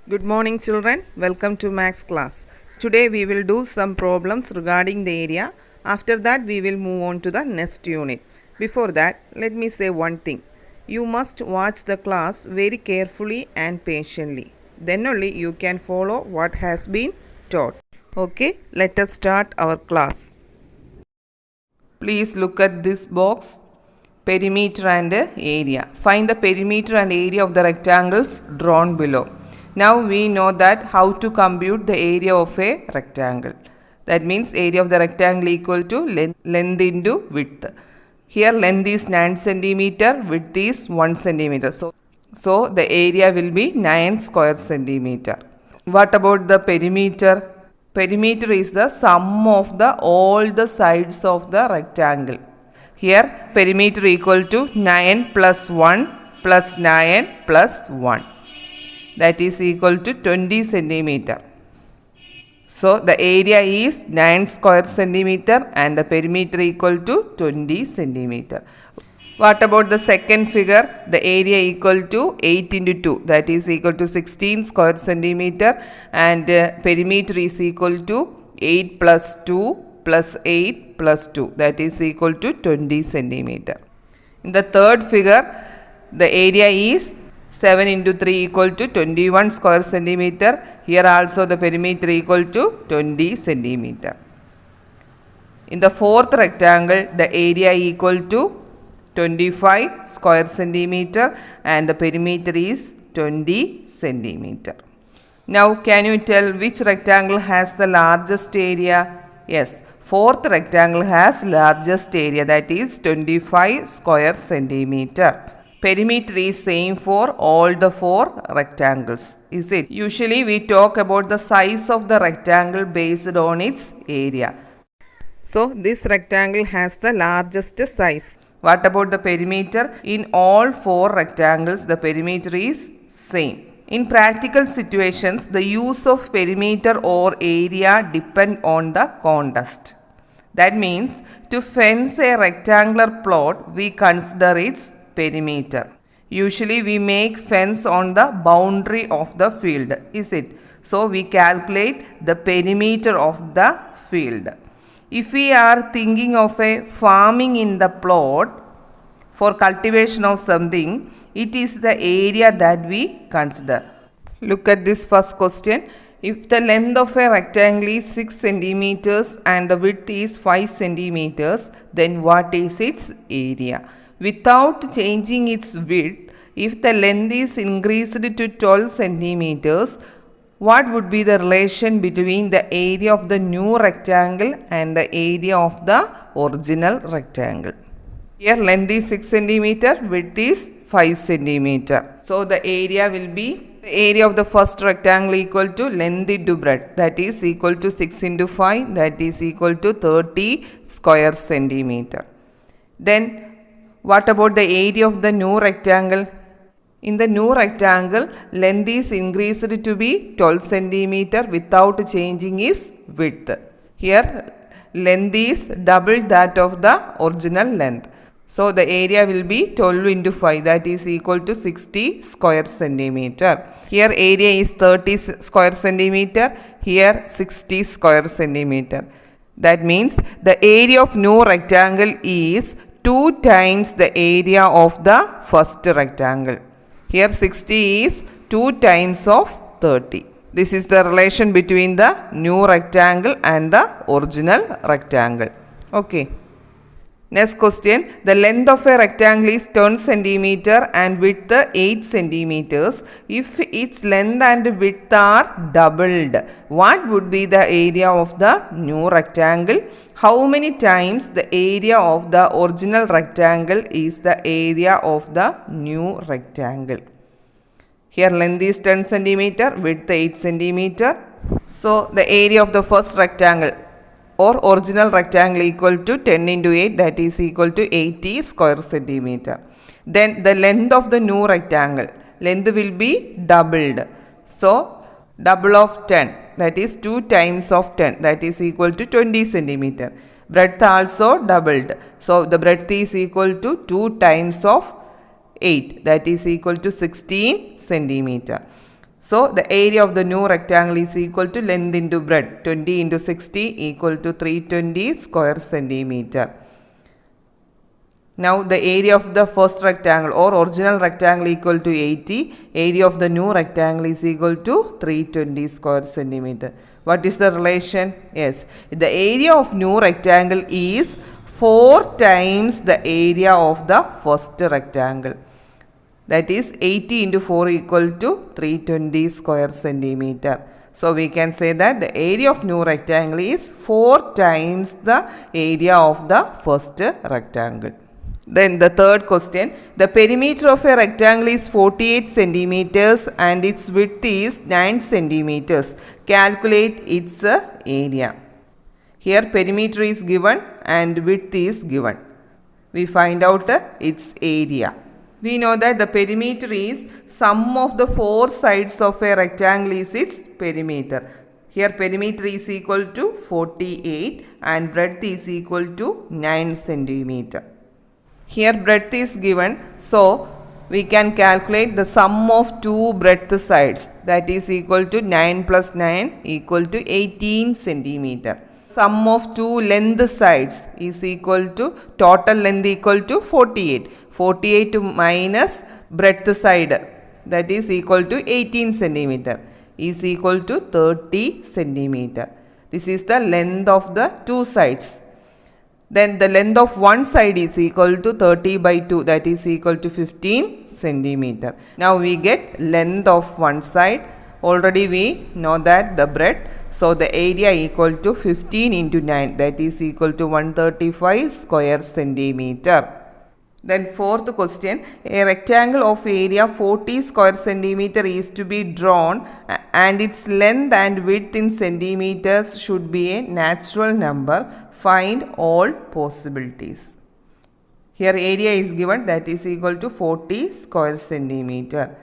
Good morning children, welcome to Maths class. Today we will do some problems regarding the area. After that we will move on to the next unit. Before that, let me say one thing. You must watch the class very carefully and patiently. Then only you can follow what has been taught. Okay, let us start our class. Please look at this box. Perimeter and area. Find the perimeter and area of the rectangles drawn below. Now we know that how to compute the area of a rectangle. That means area of the rectangle equal to length into width. Here length is 9 cm, width is 1 cm. So the area will be 9 square centimeter. What about the perimeter? Perimeter is the sum of all the sides of the rectangle. Here perimeter equal to 9 plus 1 plus 9 plus 1. That is equal to 20 centimeter. So the area is 9 square centimeter and the perimeter equal to 20 centimeter. What about the second figure? The area equal to 8 into 2, that is equal to 16 square centimeter, and perimeter is equal to 8 plus 2 plus 8 plus 2, that is equal to 20 centimeter. In the third figure, the area is 7 into 3 equal to 21 square centimeter. Here also the perimeter equal to 20 centimeter. In the fourth rectangle, the area equal to 25 square centimeter and the perimeter is 20 centimeter. Now can you tell which rectangle has the largest area? Yes, fourth rectangle has largest area, that is 25 square centimeter. Perimeter is same for all the four rectangles, is it? Usually we talk about the size of the rectangle based on its area. So this rectangle has the largest size. What about the perimeter? In all four rectangles the perimeter is same. In practical situations, the use of perimeter or area depend on the context. That means to fence a rectangular plot, we consider its perimeter. Usually we make fence on the boundary of the field, is it? So we calculate the perimeter of the field. If we are thinking of a farming in the plot for cultivation of something, it is the area that we consider. Look at this first question. If the length of a rectangle is 6 centimeters and the width is 5 centimeters, then what is its area? Without changing its width, if the length is increased to 12 centimeters, what would be the relation between the area of the new rectangle and the area of the original rectangle? Here length is 6 centimeter, width is 5 centimeter. So the area will be the area of the first rectangle equal to length into breadth, that is equal to 6 into 5, that is equal to 30 square centimeter. Then what about the area of the new rectangle? In the new rectangle, length is increased to be 12 centimeter without changing its width. Here length is double that of the original length. So the area will be 12 into 5, that is equal to 60 square centimeter. Here area is 30 square centimeter, here 60 square centimeter. That means the area of new rectangle is 2 times the area of the first rectangle. Here 60 is 2 times of 30. This is the relation between the new rectangle and the original rectangle. Okay. Next question. The length of a rectangle is 10 centimeter and width 8 centimeters. If its length and width are doubled, what would be the area of the new rectangle? How many times the area of the original rectangle is the area of the new rectangle? Here length is 10 centimeter, width 8 centimeter. So the area of the first rectangle or original rectangle equal to 10 into 8, that is equal to 80 square centimeter. Then the length of the new rectangle, length will be doubled. So double of 10, that is 2 times of 10, that is equal to 20 centimeter. Breadth also doubled. So the breadth is equal to 2 times of 8, that is equal to 16 centimeter. So the area of the new rectangle is equal to length into breadth. 20 into 60 equal to 320 square centimeter. Now the area of the first rectangle or original rectangle equal to 80. Area of the new rectangle is equal to 320 square centimeter. What is the relation? Yes, the area of new rectangle is 4 times the area of the first rectangle. That is 80 into 4 equal to 320 square centimeter. So we can say that the area of new rectangle is 4 times the area of the first rectangle. Then the third question, the perimeter of a rectangle is 48 centimeters and its width is 9 centimeters. Calculate its area. Here perimeter is given and width is given. We find out its area. We know that the perimeter is sum of the 4 sides of a rectangle is its perimeter. Here perimeter is equal to 48 and breadth is equal to 9 centimeter. Here breadth is given, so we can calculate the sum of 2 breadth sides, that is equal to 9 plus 9 equal to 18 centimeter. Sum of 2 length sides is equal to total length equal to 48. 48 minus breadth side, that is equal to 18 centimeter, is equal to 30 centimeter. This is the length of the 2 sides. Then the length of one side is equal to 30 by 2, that is equal to 15 centimeter. Now we get length of one side. Already we know that the breadth. So the area equal to 15 into 9, that is equal to 135 square centimeter. Then fourth question, a rectangle of area 40 square centimeter is to be drawn and its length and width in centimeters should be a natural number. Find all possibilities. Here area is given, that is equal to 40 square centimeter.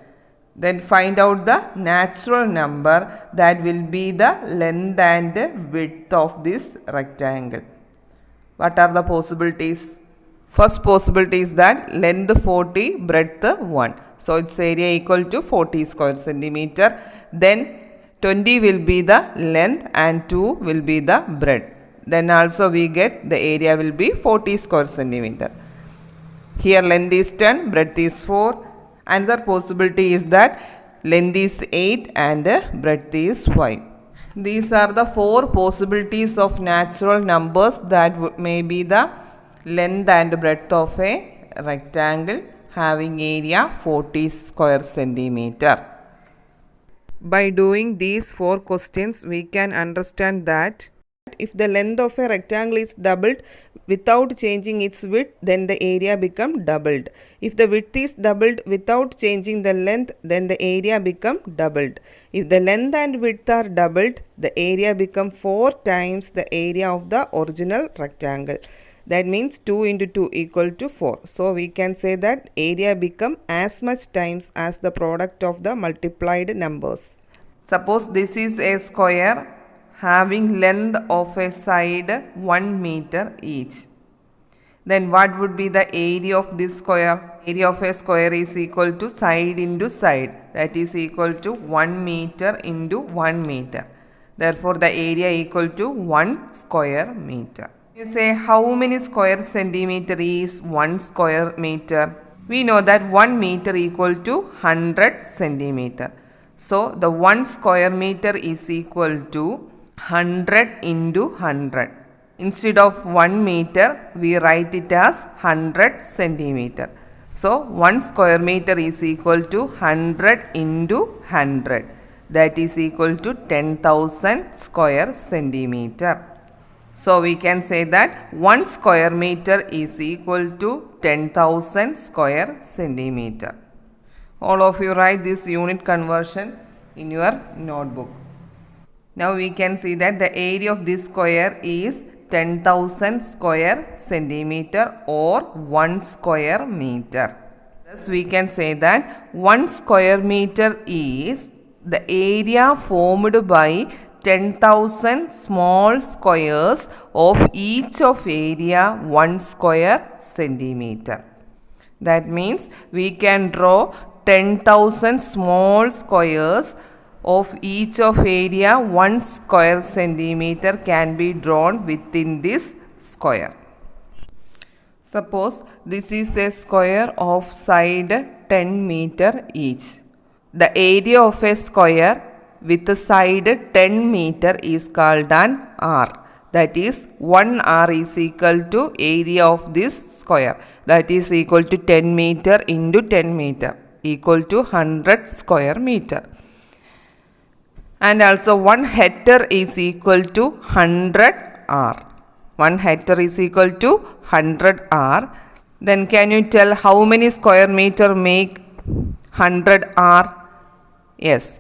Then find out the natural number, that will be the length and width of this rectangle. What are the possibilities? First possibility is that length 40, breadth 1. So its area equal to 40 square centimeter. Then 20 will be the length and 2 will be the breadth. Then also we get the area will be 40 square centimeter. Here length is 10, breadth is 4. Another possibility is that length is 8 and breadth is 5. These are the 4 possibilities of natural numbers that may be the length and breadth of a rectangle having area 40 square centimeter. By doing these 4 questions, we can understand that if the length of a rectangle is doubled without changing its width, then the area become doubled. If the width is doubled without changing the length, then the area become doubled. If the length and width are doubled, the area become 4 times the area of the original rectangle. That means 2 into 2 equal to 4. So we can say that area become as much times as the product of the multiplied numbers. Suppose this is a square having length of a side 1 meter each. Then what would be the area of this square? Area of a square is equal to side into side, that is equal to 1 meter into 1 meter. Therefore the area equal to 1 square meter. You say how many square centimeter is 1 square meter? We know that 1 meter equal to 100 centimeter. So the 1 square meter is equal to 100 into 100. Instead of 1 meter, we write it as 100 centimeter. So 1 square meter is equal to 100 into 100. That is equal to 10,000 square centimeter. So we can say that 1 square meter is equal to 10,000 square centimeter. All of you write this unit conversion in your notebook. Now we can see that the area of this square is 10,000 square centimeter or 1 square meter. Thus we can say that 1 square meter is the area formed by 10,000 small squares of each of area 1 square centimeter. That means we can draw 10,000 small squares of each of area 1 square centimeter can be drawn within this square. Suppose this is a square of side 10 meter each. The area of a square with a side 10 meter is called an R. That is 1 R is equal to area of this square. That is equal to 10 meter into 10 meter equal to 100 square meter. And also 1 hectare is equal to 100 R. 1 hectare is equal to 100 R. Then can you tell how many square meter make 100 R? Yes,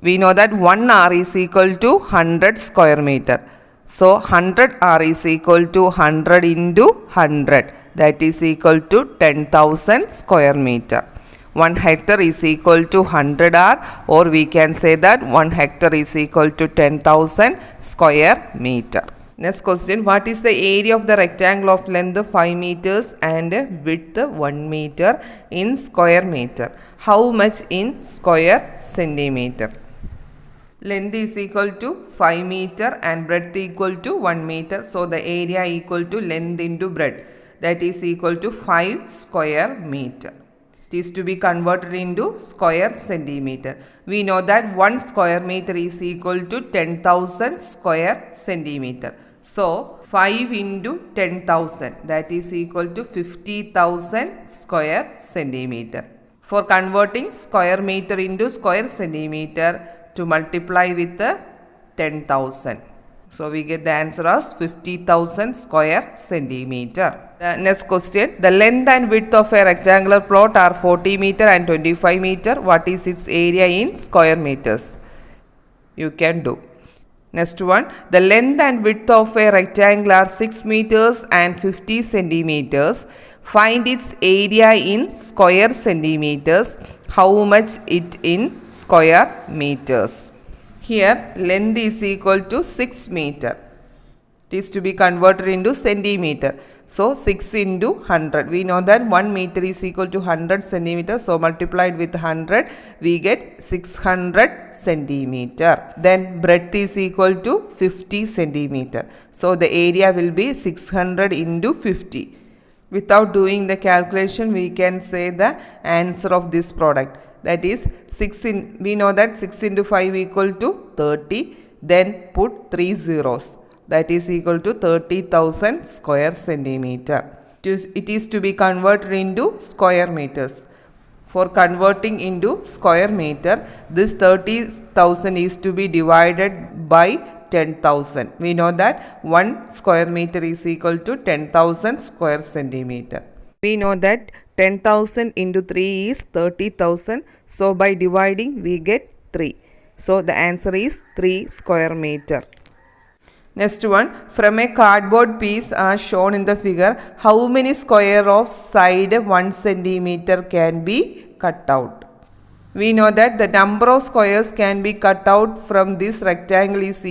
we know that 1 R is equal to 100 square meter. So 100 R is equal to 100 into 100. That is equal to 10,000 square meter. 1 hectare is equal to 100 R, or we can say that 1 hectare is equal to 10,000 square meter. Next question, what is the area of the rectangle of length 5 meters and width 1 meter in square meter? How much in square centimeter? Length is equal to 5 meter and breadth equal to 1 meter. So the area equal to length into breadth. That is equal to 5 square meter. It is to be converted into square centimeter. We know that 1 square meter is equal to 10,000 square centimeter. So 5 into 10,000, that is equal to 50,000 square centimeter. For converting square meter into square centimeter, to multiply with the 10,000. So we get the answer as 50,000 square centimeter. Next question, the length and width of a rectangular plot are 40 meter and 25 meter. What is its area in square meters? You can do. Next one, the length and width of a rectangle are 6 meters and 50 centimeters. Find its area in square centimeters. How much it in square meters? Here length is equal to 6 meter. It is to be converted into centimeter. So 6 into 100. We know that 1 meter is equal to 100 centimeters. So multiplied with 100, we get 600 centimeter. Then breadth is equal to 50 centimeter. So the area will be 600 into 50. Without doing the calculation, we can say the answer of this product. That is we know that 6 into 5 equal to 30. Then put 3 zeros. That is equal to 30,000 square centimeter. It is to be converted into square meters. For converting into square meter, this 30,000 is to be divided by 10,000. We know that 1 square meter is equal to 10,000 square centimeter. We know that 10,000 into 3 is 30,000. So by dividing we get 3. So the answer is 3 square meter. Next one, from a cardboard piece as shown in the figure, how many square of side 1 centimeter can be cut out? We know that the number of squares can be cut out from this rectangle is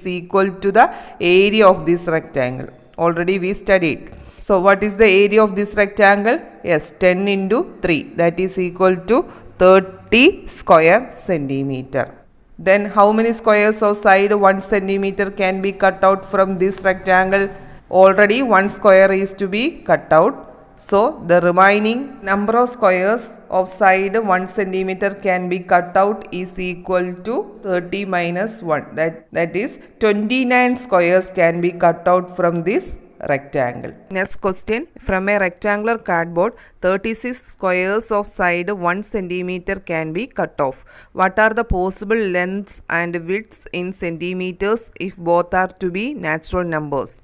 equal to the area of this rectangle. Already we studied. So what is the area of this rectangle? Yes, 10 into 3. That is equal to 30 square centimeter. Then how many squares of side 1 centimeter can be cut out from this rectangle? Already 1 square is to be cut out. So the remaining number of squares of side 1 centimeter can be cut out is equal to 30 minus 1. That is 29 squares can be cut out from this rectangle. Next question, from a rectangular cardboard, 36 squares of side 1 centimeter can be cut off. What are the possible lengths and widths in centimeters if both are to be natural numbers?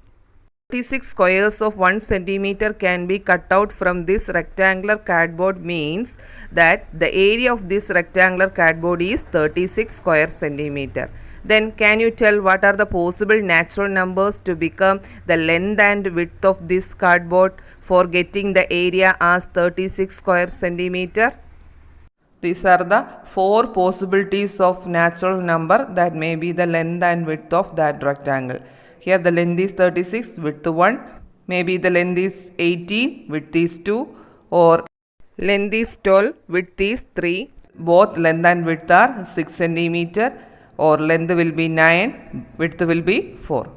36 squares of 1 centimeter can be cut out from this rectangular cardboard means that the area of this rectangular cardboard is 36 square centimeter. Then can you tell what are the possible natural numbers to become the length and width of this cardboard for getting the area as 36 square centimeter? These are the 4 possibilities of natural number that may be the length and width of that rectangle. Here the length is 36, width 1, maybe the length is 18, width is 2, or length is 12, width is 3, Both length and width are 6 centimeter, or length will be 9, width will be 4.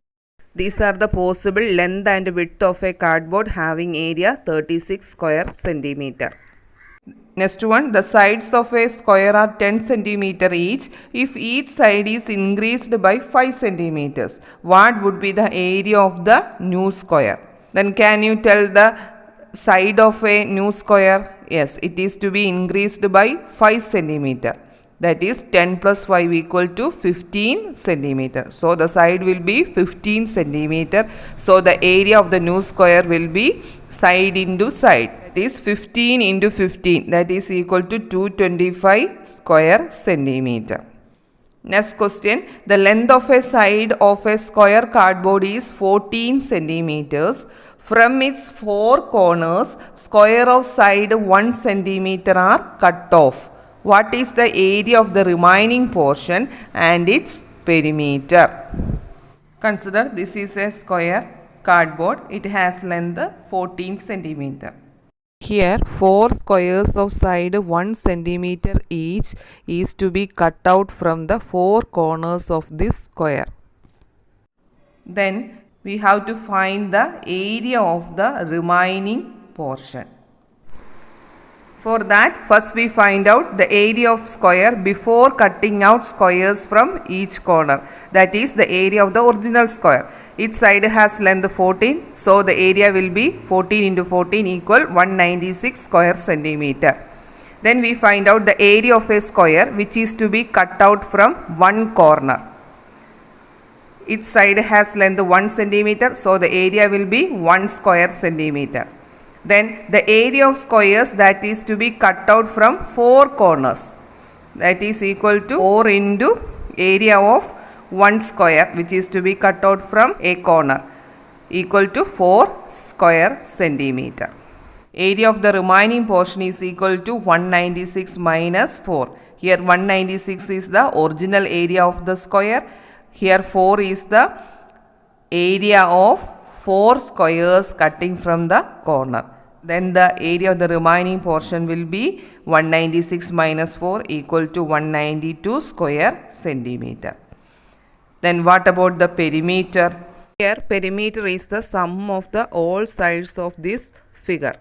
These are the possible length and width of a cardboard having area 36 square centimeter. Next one, the sides of a square are 10 centimeter each. If each side is increased by 5 centimeters, what would be the area of the new square? Then can you tell the side of a new square? Yes, it is to be increased by 5 centimeter. That is 10 plus 5 equal to 15 centimeter. So the side will be 15 centimeter. So the area of the new square will be side into side. That is 15 into 15. That is equal to 225 square centimeter. Next question. The length of a side of a square cardboard is 14 centimeters. From its 4 corners, square of side 1 centimeter are cut off. What is the area of the remaining portion and its perimeter? Consider this is a square cardboard. It has length 14 centimeter. Here 4 squares of side 1 centimeter each is to be cut out from the 4 corners of this square. Then we have to find the area of the remaining portion. For that, first we find out the area of square before cutting out squares from each corner. That is the area of the original square. Each side has length 14. So the area will be 14 into 14 equal 196 square centimeter. Then we find out the area of a square which is to be cut out from one corner. Each side has length 1 centimeter. So the area will be 1 square centimeter. Then the area of squares that is to be cut out from 4 corners, that is equal to 4 into area of 1 square which is to be cut out from a corner, equal to 4 square centimeter. Area of the remaining portion is equal to 196 minus 4. Here 196 is the original area of the square. Here 4 is the area of 4 squares cutting from the corner. Then the area of the remaining portion will be 196 minus 4 equal to 192 square centimeter. Then what about the perimeter? Here perimeter is the sum of the all sides of this figure.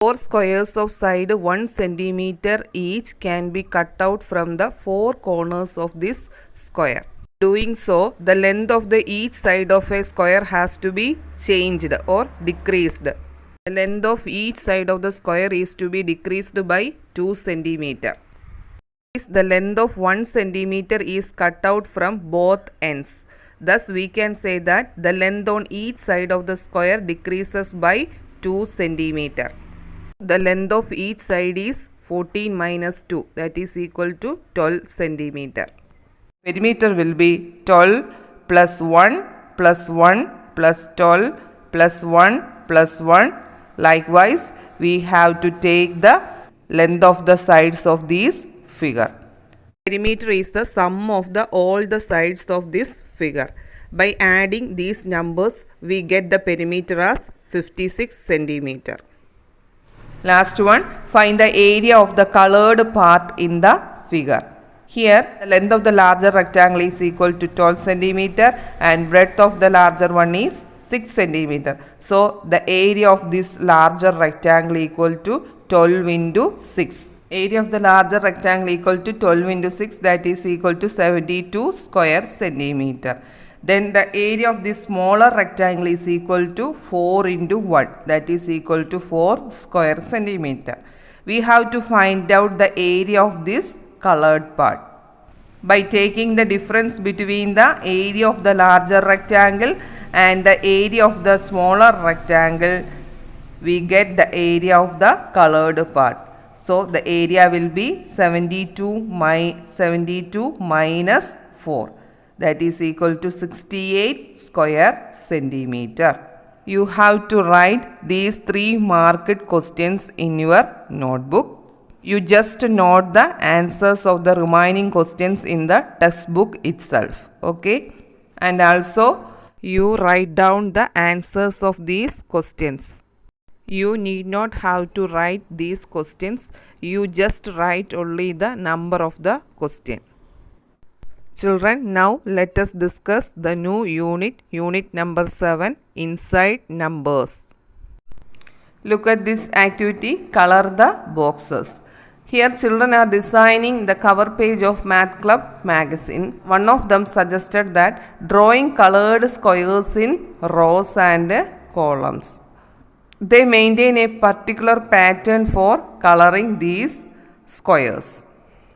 4 squares of side 1 centimeter each can be cut out from the 4 corners of this square. Doing so, the length of the each side of a square has to be changed or decreased. The length of each side of the square is to be decreased by 2 centimeter. The length of 1 centimeter is cut out from both ends. Thus we can say that the length on each side of the square decreases by 2 centimeter. The length of each side is 14 minus 2, that is equal to 12 centimeter. Perimeter will be 12 plus 1 plus 1 plus 12 plus 1 plus 1. Likewise, we have to take the length of the sides of this figure. Perimeter is the sum of all the sides of this figure. By adding these numbers, we get the perimeter as 56 centimeter. Last one, find the area of the colored part in the figure. Here, the length of the larger rectangle is equal to 12 centimeter and breadth of the larger one is 6 centimeter. So, the area of this larger rectangle equal to 12 into 6. Area of the larger rectangle equal to 12 into 6, that is equal to 72 square centimeter. Then the area of this smaller rectangle is equal to 4 into 1, that is equal to 4 square centimeter. We have to find out the area of this colored part. By taking the difference between the area of the larger rectangle and the area of the smaller rectangle, we get the area of the colored part. So the area will be 72 minus 4, that is equal to 68 square centimeter. You have to write these 3 marked questions in your notebook. You just note the answers of the remaining questions in the textbook itself. Okay, and also you write down the answers of these questions. You need not have to write these questions. You just write only the number of the question. Children, now let us discuss the new unit number 7, inside numbers. Look at this activity, color the boxes. Here children are designing the cover page of Math Club magazine. One of them suggested that drawing colored squares in rows and columns. They maintain a particular pattern for coloring these squares.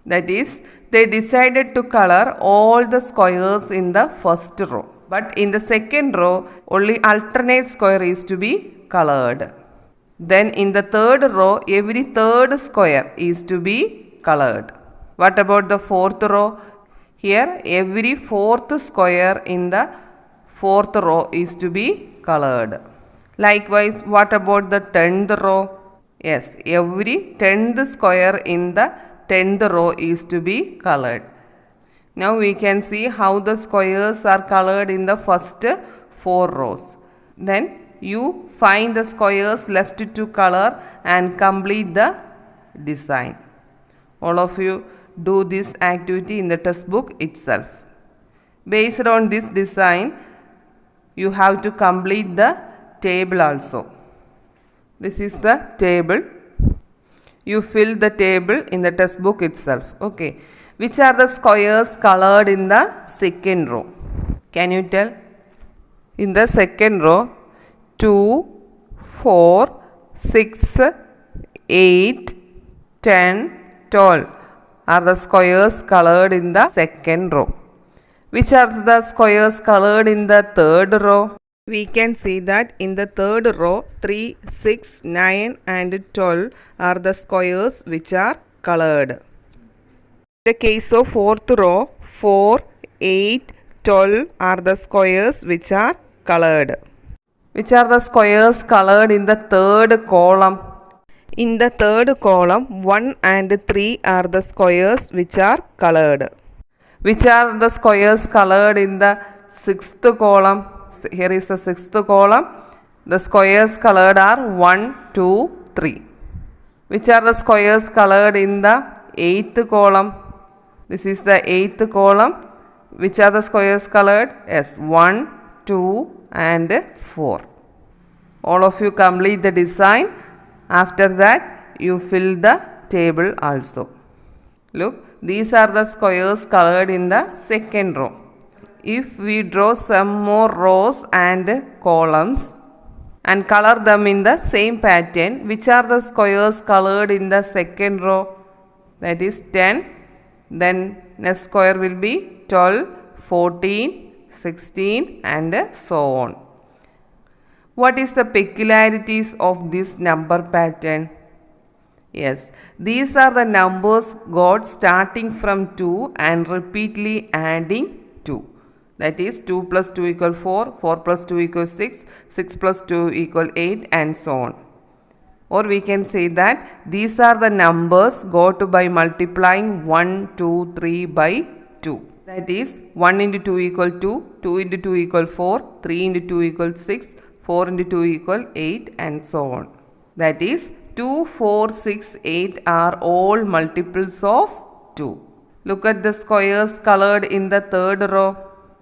That is, they decided to color all the squares in the first row. But in the second row, only alternate square is to be colored. Then in the third row, every third square is to be colored. What about the fourth row? Here, every fourth square in the fourth row is to be colored. Likewise, what about the 10th row? Yes, every 10th square in the 10th row is to be colored. Now we can see how the squares are colored in the first 4 rows. Then you find the squares left to color and complete the design. All of you do this activity in the textbook itself. Based on this design, you have to complete the table also. This is the table. You fill the table in the textbook itself. Okay. Which are the squares colored in the second row? Can you tell? In the second row, 2, 4, 6, 8, 10, 12 are the squares colored in the second row. Which are the squares colored in the third row? We can see that in the third row, 3, 6, 9 and 12 are the squares which are colored. In the case of fourth row, 4, 8, 12 are the squares which are colored. Which are the squares colored in the third column? In the third column, 1 and 3 are the squares which are colored. Which are the squares colored in the sixth column? Here is the sixth column. The squares colored are 1, 2, 3. Which are the squares colored in the eighth column? This is the eighth column. Which are the squares colored? Yes, 1, 2 and 4. All of you complete the design. After that, you fill the table also. Look, these are the squares colored in the second row. If we draw some more rows and columns and color them in the same pattern, which are the squares colored in the second row? That is 10. Then next square will be 12, 14, 16 and so on. What is the peculiarities of this number pattern? Yes, these are the numbers got starting from 2 and repeatedly adding 2. That is 2 plus 2 equal 4, 4 plus 2 equals 6, 6 plus 2 equal 8 and so on. Or we can say that these are the numbers got by multiplying 1, 2, 3 by 2. That is 1 into 2 equal 2, 2 into 2 equal 4, 3 into 2 equal 6, 4 into 2 equal 8 and so on. That is 2, 4, 6, 8 are all multiples of 2. Look at the squares colored in the third row.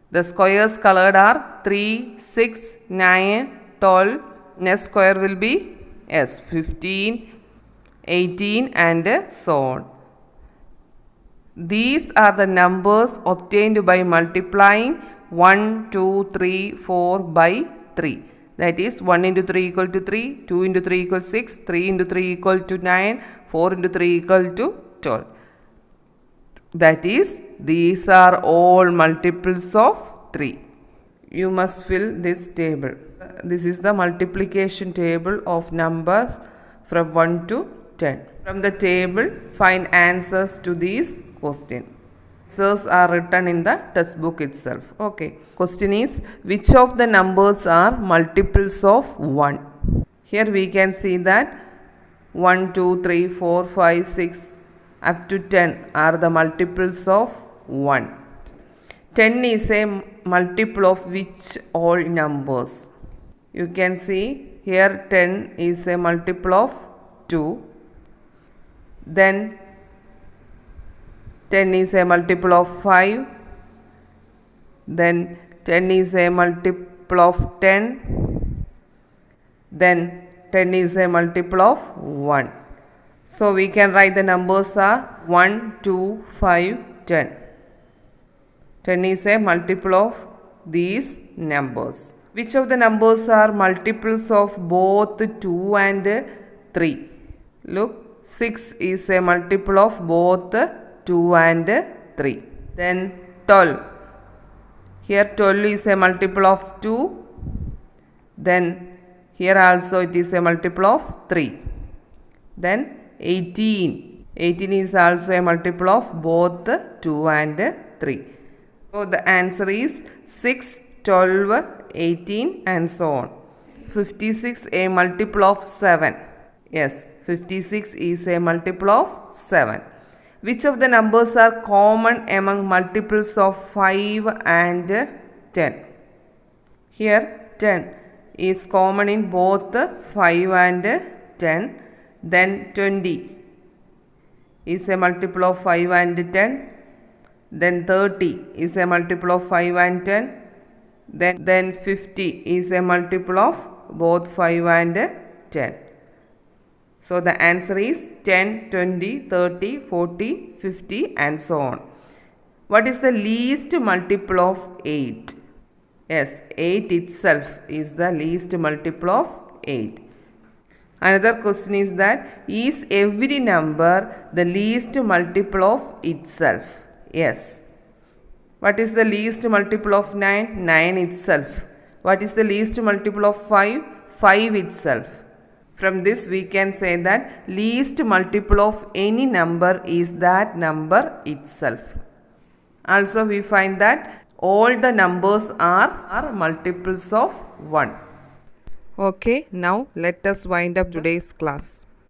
The squares colored are 3, 6, 9, 12. Next square will be 15, 18 and so on. These are the numbers obtained by multiplying 1, 2, 3, 4 by 3. That is 1 into 3 equal to 3, 2 into 3 equal 6, 3 into 3 equal to 9, 4 into 3 equal to 12. That is, these are all multiples of 3. You must fill this table. This is the multiplication table of numbers from 1 to 10. From the table, find answers to these questions. Answers are written in the textbook itself. Okay. Question is, which of the numbers are multiples of 1? Here we can see that 1, 2, 3, 4, 5, 6 up to 10 are the multiples of 1. 10 is a multiple of which all numbers? You can see Here 10 is a multiple of 2. Then 10 is a multiple of 5. Then 10 is a multiple of 10. Then 10 is a multiple of 1. So we can write the numbers are 1, 2, 5, 10. 10 is a multiple of these numbers. Which of the numbers are multiples of both 2 and 3? Look, 6 is a multiple of both 2 and 3. Then 12. Here 12 is a multiple of 2. Then here also it is a multiple of 3. Then 18. 18 is also a multiple of both 2 and 3. So the answer is 6, 12, 18 and so on. 56 a multiple of 7. Yes, 56 is a multiple of 7. Which of the numbers are common among multiples of 5 and 10? Here 10 is common in both 5 and 10. Then 20 is a multiple of 5 and 10. Then 30 is a multiple of 5 and 10. Then 50 is a multiple of both 5 and 10. So the answer is 10, 20, 30, 40, 50 and so on. What is the least multiple of 8? Yes, 8 itself is the least multiple of 8. Another question is that, is every number the least multiple of itself? Yes. What is the least multiple of 9? 9 itself. What is the least multiple of 5? 5 itself. From this we can say that least multiple of any number is that number itself. Also we find that all the numbers are multiples of 1. Okay, now let us wind up today's class.